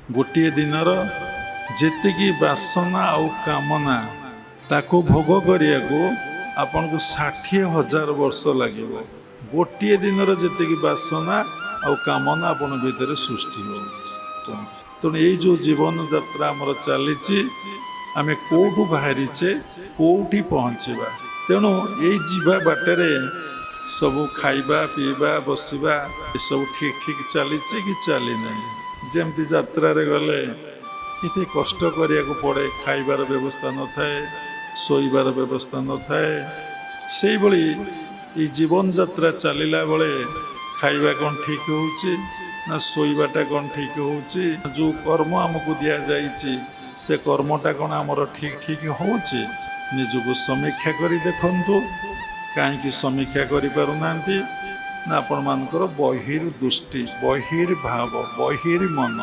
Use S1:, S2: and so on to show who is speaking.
S1: गोटे दिनर जेतिकी बासना आउ कामना ताको भोग करिया को आपन को 60,000 वर्ष लगे। गोटे दिनर जेतिकी बासना आउ कामना आपन भीतर सृष्टि हो। तेणु ये जो जीवन यात्रा आमर चली आमे कोठू बाहरीचे कोठी पहुँचवा। तेणु ये जीवा बाटरे सब खाइबा पीवा बसवा सब ठीक ठीक चली कि चली ना। जमती यात्रा गले इतने कष्ट करिया को पड़े, खाइबार व्यवस्था न थाए, शोइबार व्यवस्था न थाए। से भली ये जीवन यात्रा चलला बेले खाइबा कौन ठीक होउची ना शोइबाटा कौन ठीक होउची, जो कर्म आमको दिया जाइए से कर्मटा कौन आमर ठीक ठीक होउची। निजको समीक्षा करी देखंतु, कहीं समीक्षा करि पारुनांती ना आपण मानकर बहिर्दृष्टि, बहिर्भाव, बहिर्मन